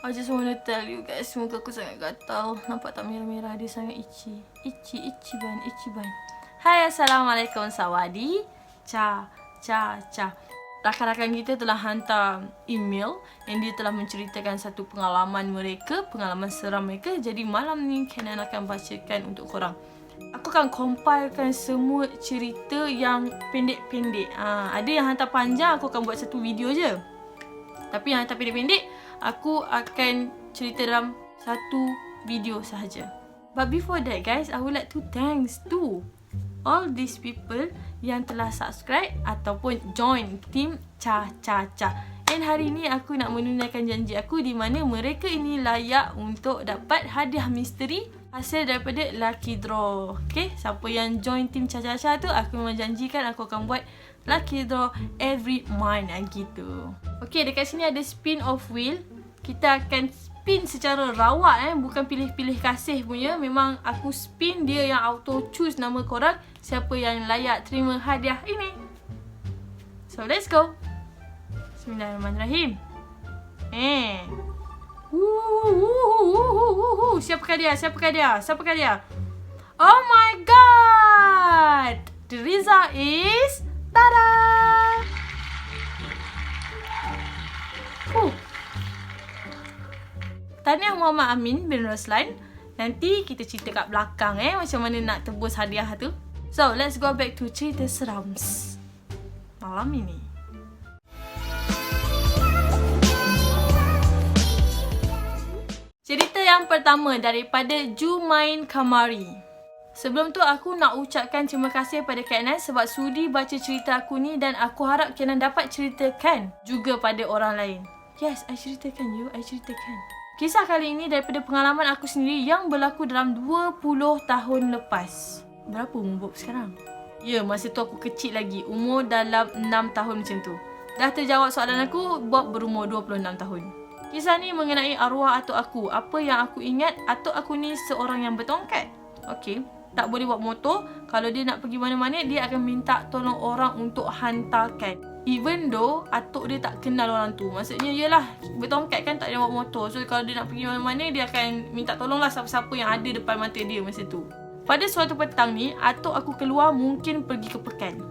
I just wanna tell you guys, muka aku sangat gatal. Nampak tak merah-merah? Dia sangat itchy. Itchy ban. Hai, Assalamualaikum sawadi. Cha. Rakan-rakan kita telah hantar email yang dia telah menceritakan satu pengalaman mereka, pengalaman seram mereka. Jadi malam ni Kenan akan bacakan untuk korang. Aku akan compilekan semua cerita yang pendek-pendek. Ada yang hantar panjang, aku akan buat satu video je. Tapi yang hantar pendek-pendek, aku akan cerita dalam satu video sahaja. But before that guys, I would like to thanks to all these people yang telah subscribe ataupun join team Cha. And hari ni aku nak menunaikan janji aku di mana mereka ini layak untuk dapat hadiah misteri hasil daripada lucky draw. Okay, siapa yang join team Cha tu, aku memang janjikan aku akan buat lucky draw every month gitu. Okay, dekat sini ada spin of wheel. Kita akan spin secara rawat bukan pilih-pilih kasih punya. Memang aku spin, dia yang auto choose nama korang siapa yang layak terima hadiah ini. So let's go. Bismillahirrahmanirrahim. Siapakah dia? Oh my god. The result is tada. Tahniah Muhammad Amin bin Roslan. Nanti kita cerita kat belakang macam mana nak tebus hadiah tu. So, let's go back to cerita serams malam ini. Cerita yang pertama daripada Jumain Kamari. Sebelum tu aku nak ucapkan terima kasih pada Kenan sebab sudi baca cerita aku ni dan aku harap Kenan dapat ceritakan juga pada orang lain. Yes, I ceritakan. Kisah kali ini daripada pengalaman aku sendiri yang berlaku dalam 20 tahun lepas. Berapa umur Bob sekarang? Ya, masa tu aku kecil lagi. Umur dalam 6 tahun macam tu. Dah terjawab soalan aku, Bob berumur 26 tahun. Kisah ni mengenai arwah atuk aku. Apa yang aku ingat, atuk aku ni seorang yang bertongkat. Okey, tak boleh bawa motor. Kalau dia nak pergi mana-mana, dia akan minta tolong orang untuk hantarkan. Even though atuk dia tak kenal orang tu. Maksudnya yelah, bertongkat kan tak ada bawa motor. So kalau dia nak pergi mana-mana, dia akan minta tolonglah siapa-siapa yang ada depan mata dia masa tu. Pada suatu petang ni, atuk aku keluar mungkin pergi ke pekan.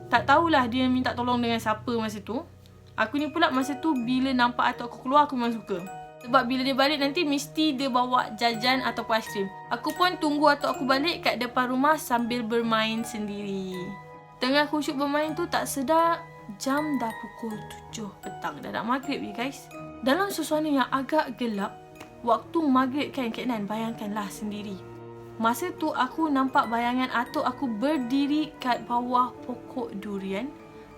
Tak tahulah dia minta tolong dengan siapa masa tu. Aku ni pula masa tu bila nampak atuk aku keluar, aku memang suka. Sebab bila dia balik nanti mesti dia bawa jajan ataupun aiskrim. Aku pun tunggu atuk aku balik kat depan rumah sambil bermain sendiri. Tengah khusyuk bermain tu tak sedar jam dah pukul 7 petang. Dah nak maghrib ni guys. Dalam suasana yang agak gelap, waktu maghrib kan Kenan, bayangkanlah sendiri. Masa tu aku nampak bayangan atuk aku berdiri kat bawah pokok durian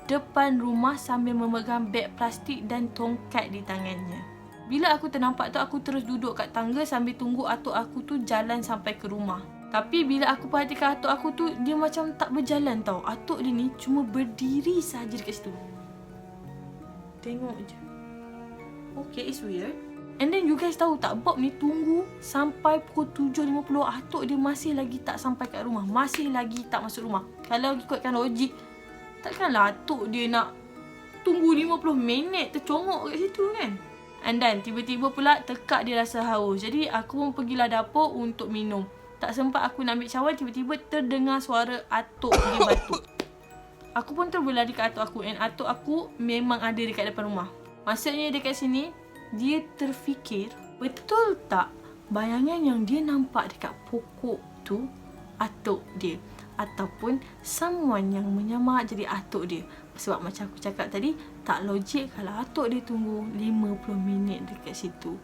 depan rumah sambil memegang beg plastik dan tongkat di tangannya. Bila aku ternampak tu, aku terus duduk kat tangga sambil tunggu atuk aku tu jalan sampai ke rumah. Tapi bila aku perhatikan atuk aku tu, dia macam tak berjalan tau. Atuk dia ni cuma berdiri saja dekat situ. Tengok je. Okay, it's weird. And then you guys tahu tak, Bob ni tunggu sampai pukul 7.50. Atuk dia masih lagi tak sampai kat rumah. Masih lagi tak masuk rumah. Kalau ikutkan logik, takkanlah atuk dia nak tunggu 50 minit tercongok kat situ kan. And then tiba-tiba pula tekak dia rasa haus. Jadi aku pun pergilah dapur untuk minum. Tak sempat aku nak ambil cawan, tiba-tiba terdengar suara atuk dia batuk. Aku pun terus berlari ke atuk aku. And atuk aku memang ada dekat depan rumah. Maksudnya dekat sini, dia terfikir, betul tak bayangan yang dia nampak dekat pokok tu atuk dia? Ataupun someone yang menyamar jadi atuk dia. Sebab macam aku cakap tadi, tak logik kalau atuk dia tunggu 50 minit dekat situ.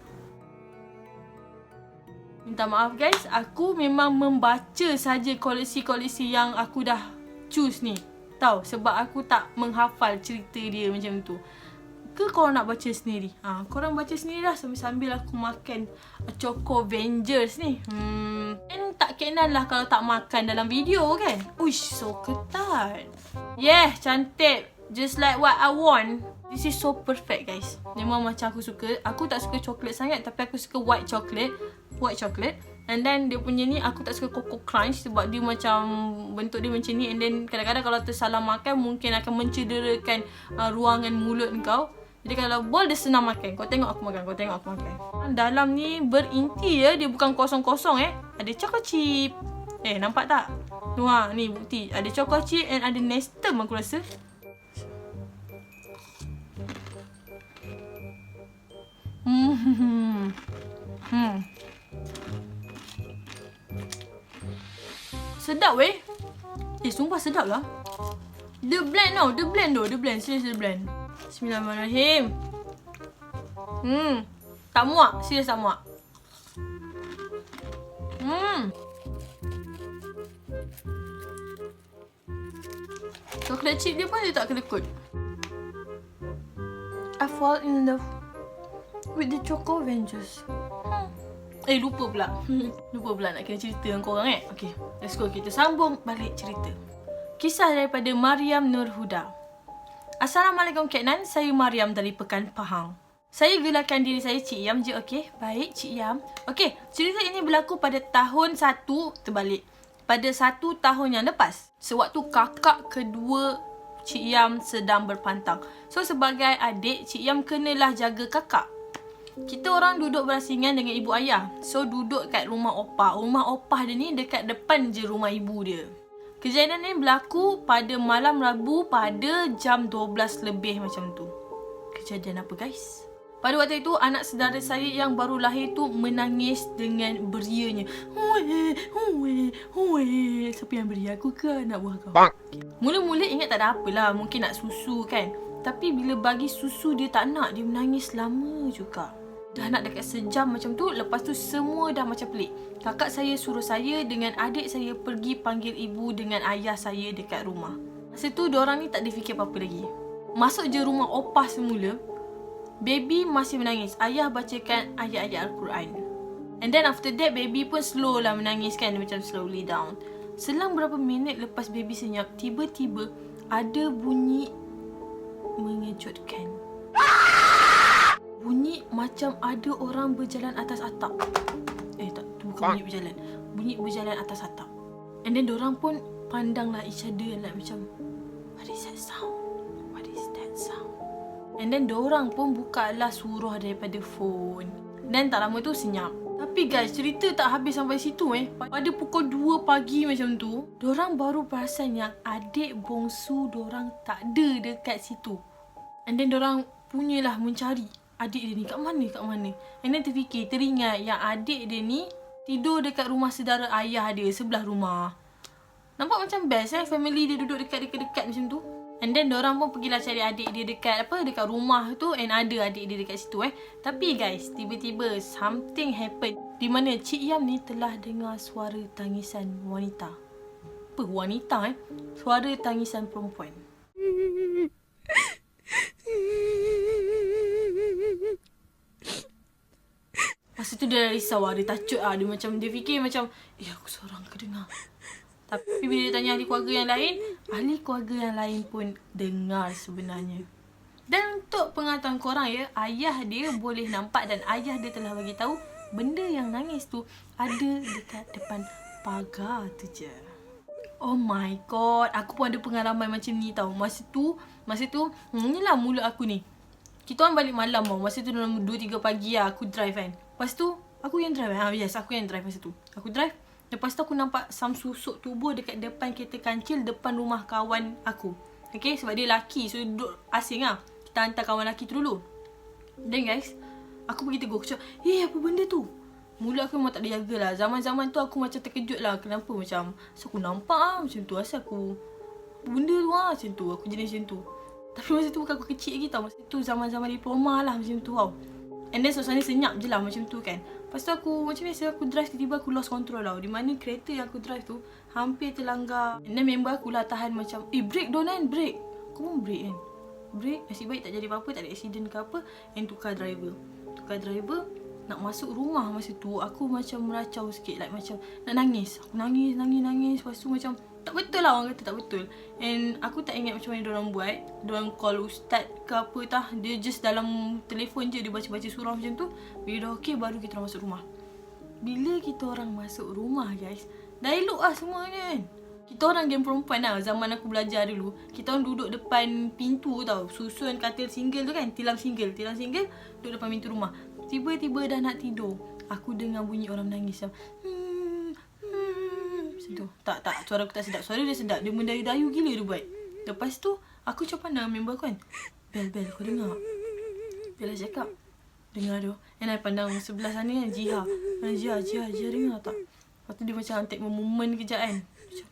Minta maaf guys, aku memang membaca saja koleksi-koleksi yang aku dah choose ni. Tahu, sebab aku tak menghafal cerita dia macam tu. Ke korang nak baca sendiri? Korang baca sendiri lah sambil aku makan Choco Vengers ni. And tak kenan lah kalau tak makan dalam video kan. Uish, so ketat. Yeah, cantik. Just like what I want. This is so perfect guys. Memang macam aku suka. Aku tak suka coklat sangat, tapi aku suka white chocolate. And then dia punya ni aku tak suka Coco Crunch sebab dia macam bentuk dia macam ni. And then kadang-kadang kalau tersalah makan mungkin akan mencederakan ruangan mulut kau. Jadi kalau bol dia senang makan. Kau tengok aku makan, kau tengok aku makan. Dalam ni berinti ya, dia bukan kosong-kosong Ada choco chip. Nampak tak? Wah, ni bukti. Ada choco chip and ada Nestum aku rasa. Sedap weh. Sumpah sedap lah. Dia blend tau. Dia blend. Serius dia blend. Bismillahirrahmanirrahim. Tak muak. Serius tak muak. Coklat chip dia pun dia tak kelekut. I fall in love with the Choco Avengers. Lupa pula. Lupa pula nak kena cerita dengan korang Okay, let's go. Kita sambung balik cerita. Kisah daripada Mariam Nur Huda. Assalamualaikum Kak Nan, saya Mariam dari Pekan Pahang. Saya gelarkan diri saya Cik Yam je, okey? Baik, Cik Yam. Okey, cerita ini berlaku pada tahun 1, terbalik. Pada 1 tahun yang lepas. Sewaktu kakak kedua Cik Yam sedang berpantang. So, sebagai adik, Cik Yam kenalah jaga kakak. Kita orang duduk berasingan dengan ibu ayah. So, duduk kat rumah opah. Rumah opah dia ni dekat depan je rumah ibu dia. Kejadian ni berlaku pada malam Rabu pada jam 12 lebih macam tu. Kejadian apa guys? Pada waktu itu, anak saudara saya yang baru lahir tu menangis dengan berianya. Huwe. Siapa yang beri aku ke anak buah kau? Mula-mula ingat tak ada apalah. Mungkin nak susu kan. Tapi bila bagi susu dia tak nak. Dia menangis lama juga. Dah nak dekat sejam macam tu. Lepas tu semua dah macam pelik. Kakak saya suruh saya dengan adik saya pergi panggil ibu dengan ayah saya dekat rumah. Masa tu diorang ni tak ada fikir apa-apa lagi. Masuk je rumah opah semula. Baby masih menangis. Ayah bacakan ayat-ayat Al-Quran. And then after that, baby pun slow lah menangis kan. Dia macam slowly down. Selang berapa minit lepas baby senyap, tiba-tiba ada bunyi mengejutkan. Bunyi macam ada orang berjalan atas atap. Tak, tu bukan bunyi berjalan. Bunyi berjalan atas atap. And then diorang pun pandanglah each other like macam, what is that sound? What is that sound? And then diorang pun buka lah surah daripada phone. Dan tak lama tu senyap. Tapi guys, cerita tak habis sampai situ Pada pukul 2 pagi macam tu, diorang baru perasan yang adik bongsu diorang tak ada dekat situ. And then diorang punyalah mencari adik dia ni kat mana. And then teringat yang adik dia ni tidur dekat rumah saudara ayah dia sebelah rumah. Nampak macam best family dia duduk dekat-dekat macam tu. And then diorang pun pergilah cari adik dia dekat rumah tu. And ada adik dia dekat situ Tapi guys, tiba-tiba something happen. Di mana Cik Yam ni telah dengar suara tangisan wanita. Apa wanita Suara tangisan perempuan. Masa tu dia risau dia tacut Dia fikir macam, aku seorang ke dengar. Tapi bila dia tanya ahli keluarga yang lain, ahli keluarga yang lain pun dengar sebenarnya. Dan untuk pengetahuan korang ayah dia boleh nampak dan ayah dia telah bagi tahu benda yang nangis tu ada dekat depan pagar tu je. Oh my god, aku pun ada pengalaman macam ni tau. Masa tu, inilah mulut aku ni. Kita orang balik malam masa tu dalam 2-3 pagi aku drive kan. Lepas tu, aku yang drive yes, aku yang drive masa tu. Aku drive. Lepas tu aku nampak some susuk tubuh dekat depan kereta kancil depan rumah kawan aku. Okay, sebab dia lelaki. So, dia duduk asing lah. Kita hantar kawan lelaki tu dulu. Then guys, aku pergi tegur. Aku cakap, apa benda tu? Mulut aku memang tak ada jaga lah. Zaman-zaman tu aku macam terkejut lah. Kenapa macam, asal aku nampak macam tu. Asal aku, benda tu macam tu. Aku jenis macam tu. Tapi masa tu bukan aku kecil lagi tau. Masa tu zaman-zaman diploma lah macam tu tau. And then suasana senyap je lah macam tu kan. Lepas tu aku macam biasa aku drive, tiba-tiba aku lost control tau. Di mana kereta yang aku drive tu hampir terlanggar. And then member aku lah tahan macam, break Donan, break. Aku pun break kan. Break, nasib baik tak jadi apa-apa, tak ada accident ke apa. And tukar driver. Nak masuk rumah masa tu aku macam meracau sikit. Like macam nak nangis. Aku nangis. Lepas tu macam tak betul lah, orang kata tak betul. And aku tak ingat macam mana diorang buat. Diorang call ustaz ke apa tah. Dia just dalam telefon je dia baca-baca surah macam tu. Bila dah okey baru kita orang masuk rumah. Bila kita orang masuk rumah guys, dah elok lah semuanya kan. Kita orang geng perempuan lah, zaman aku belajar dulu. Kita orang duduk depan pintu tau. Susun katil single tu kan, tilam single, duduk depan pintu rumah. Tiba-tiba dah nak tidur, aku dengar bunyi orang menangis macam macam tu. Tak, suara aku tak sedap. Suara dia sedap, dia mendayu-dayu gila dia buat. Lepas tu, aku macam pandang member aku kan. Bel, kau dengar? Bel cakap, dengar tu. And I pandang sebelah sana kan, Jiha dengar tak? Lepas tu dia macam take moment kejap kan. Macam,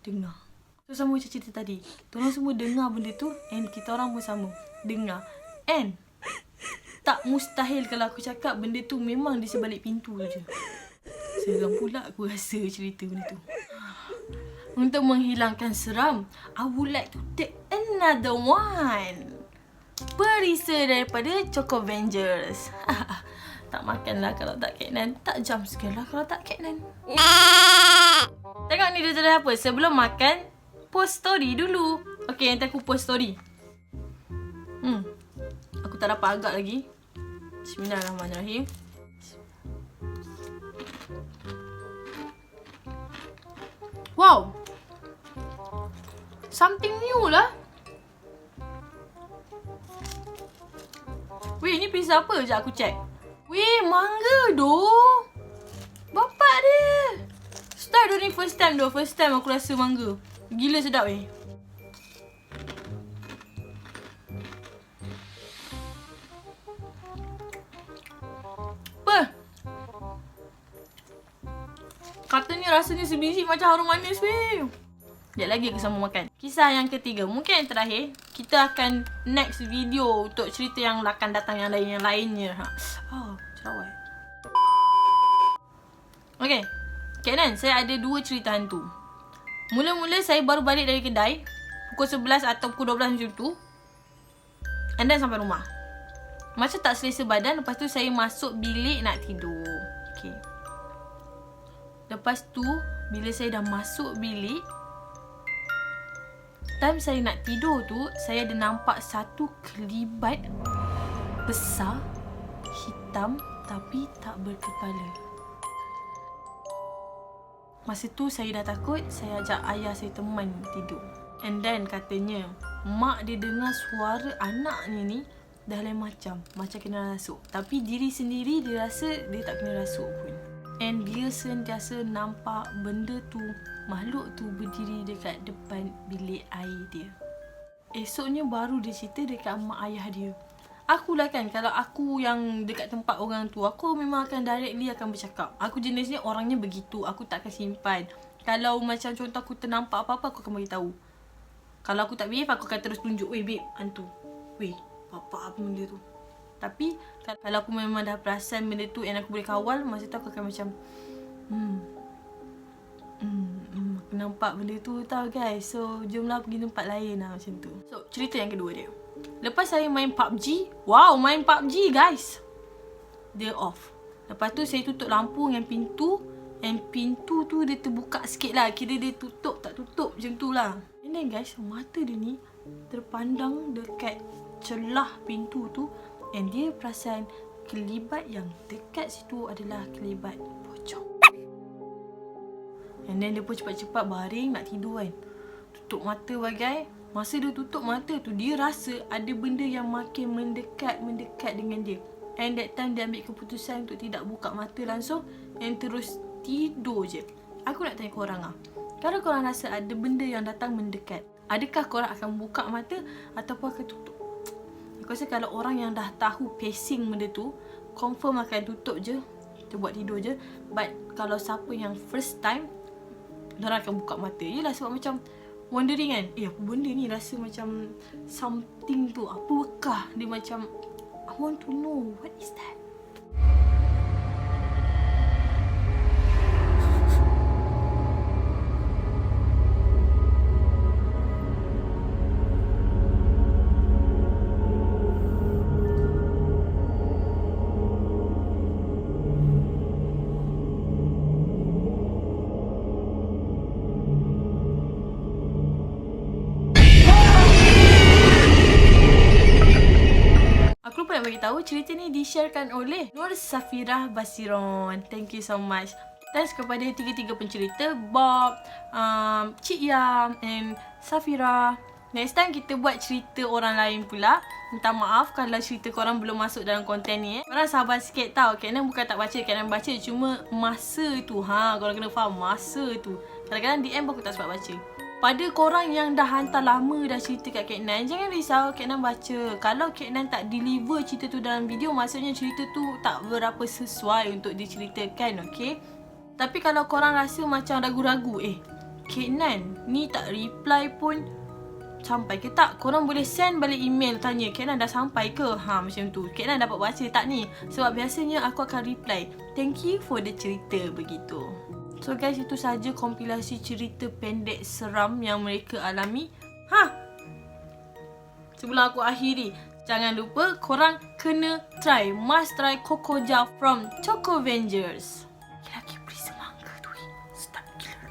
dengar. So sama macam cerita tadi. Diorang semua dengar benda tu, and kita orang pun sama dengar. And tak mustahil kalau aku cakap benda tu memang di sebalik pintu tu je. Seram pula aku rasa cerita benda tu. Untuk menghilangkan seram, I would like to take another one. Perisa daripada Choco Avengers. Tak makan lah kalau tak Keknan. Tak jump scare lah kalau tak Keknan. Tengok ni dia jadi apa. Sebelum makan, post story dulu. Okay, nanti aku post story. Aku tak dapat agak lagi. Bismillahirrahmanirrahim. Wow, something new lah. Weh, ni pizza apa? Sekejap aku check. Weh, mangga doh. Bapak dia. Start ni first time aku rasa mangga. Gila sedap weh. Katanya rasanya sebiji macam harum manis weh. Sekejap lagi aku sama makan. Kisah yang ketiga, mungkin yang terakhir. Kita akan next video untuk cerita yang akan datang yang lainnya. Cerawat. Okay, Keknan, saya ada 2 cerita hantu. Mula-mula saya baru balik dari kedai pukul 11 atau pukul 12 macam tu. And then sampai rumah. Macam tak selesa badan. Lepas tu saya masuk bilik nak tidur. Okay. Lepas tu, bila saya dah masuk bilik, time saya nak tidur tu, saya ada nampak satu kelibat besar, hitam tapi tak berkepala. Masa tu saya dah takut, saya ajak ayah saya teman tidur. And then katanya, mak dia dengar suara anaknya ni dah lain macam kena rasuk. Tapi diri sendiri dia rasa dia tak kena rasuk pun. And dia sentiasa nampak benda tu, makhluk tu berdiri dekat depan bilik air dia. Esoknya baru dia cerita dekat mak ayah dia. Akulah kan, kalau aku yang dekat tempat orang tu, aku memang akan directly akan bercakap. Aku jenisnya orangnya begitu, aku tak akan simpan. Kalau macam contoh aku ternampak apa-apa, aku akan beritahu. Kalau aku tak behave, aku akan terus tunjuk, weh babe, hantu. Weh, apa benda tu. Tapi kalau aku memang dah perasan benda tu and aku boleh kawal, masa tu aku akan macam aku nampak benda tu tau guys. So jomlah pergi tempat lain lah macam tu. So cerita yang kedua dia, lepas saya main PUBG. Wow, main PUBG guys, dia off. Lepas tu saya tutup lampu dengan pintu. And pintu tu dia terbuka sikit lah. Kira dia tutup tak tutup macam tu lah. And then guys, mata dia ni terpandang dekat celah pintu tu. And dia perasan kelibat yang dekat situ adalah kelibat pocong. And then dia pun cepat-cepat baring nak tidur kan. Tutup mata bagai. Masa dia tutup mata tu, dia rasa ada benda yang makin mendekat dengan dia. And that time dia ambil keputusan untuk tidak buka mata langsung and terus tidur je. Aku nak tanya korang lah, kalau korang rasa ada benda yang datang mendekat, adakah korang akan buka mata ataupun akan tutup? Aku rasa kalau orang yang dah tahu pacing benda tu, confirm akan tutup je, kita buat tidur je. But kalau siapa yang first time, diorang akan buka mata. Yelah, sebab macam wondering kan, apa benda ni, rasa macam something tu, apakah dia, macam I want to know what is that. Aku lupa nak bagi tahu, cerita ni di-sharekan oleh Nur Safirah Basiron. Thank you so much. Thanks kepada tiga-tiga pencerita, Bob, Cik Yam and Safira. Next time kita buat cerita orang lain pula. Minta maaf kalau cerita korang belum masuk dalam konten ni. Korang sabar sikit tau. Kak Nan bukan tak baca, Kak Nan baca. Cuma masa tu, korang kena faham masa tu. Kadang-kadang DM pun aku tak sempat baca. Pada korang yang dah hantar lama dah cerita kat Kak Nan, jangan risau, Kak Nan baca. Kalau Kak Nan tak deliver cerita tu dalam video, maksudnya cerita tu tak berapa sesuai untuk diceritakan, okay? Tapi kalau korang rasa macam ragu-ragu, Kak Nan ni tak reply pun, sampai ke tak? Korang boleh send balik email tanya, Kak Nan dah sampai ke? Macam tu. Kak Nan dapat baca tak ni? Sebab biasanya aku akan reply, thank you for the cerita, begitu. So guys, itu saja kompilasi cerita pendek seram yang mereka alami. Sebelum aku akhiri, jangan lupa korang kena must try Coco Jar from Choco Vengers. Lagi beri semangka tu, sedap gila.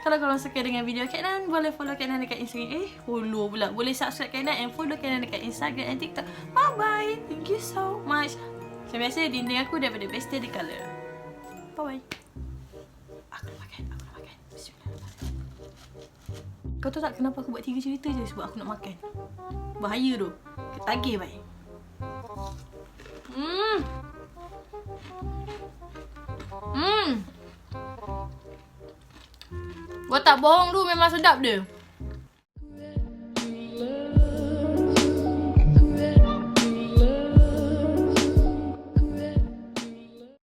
Kalau korang suka dengan video Kak Nan, boleh follow Kak Nan dekat Instagram. Follow pula. Boleh subscribe Kak Nan and follow Kak Nan dekat Instagram and TikTok. Bye bye. Thank you so much. Macam biasa, dinding aku daripada Best Day Color. Bye bye. Aku nak makan. Bismillahirrahmanirrahim. Kau tahu tak kenapa aku buat 3 cerita je? Sebab aku nak makan. Bahaya tu. Ketagih baik. Gua tak bohong tu, memang sedap dia.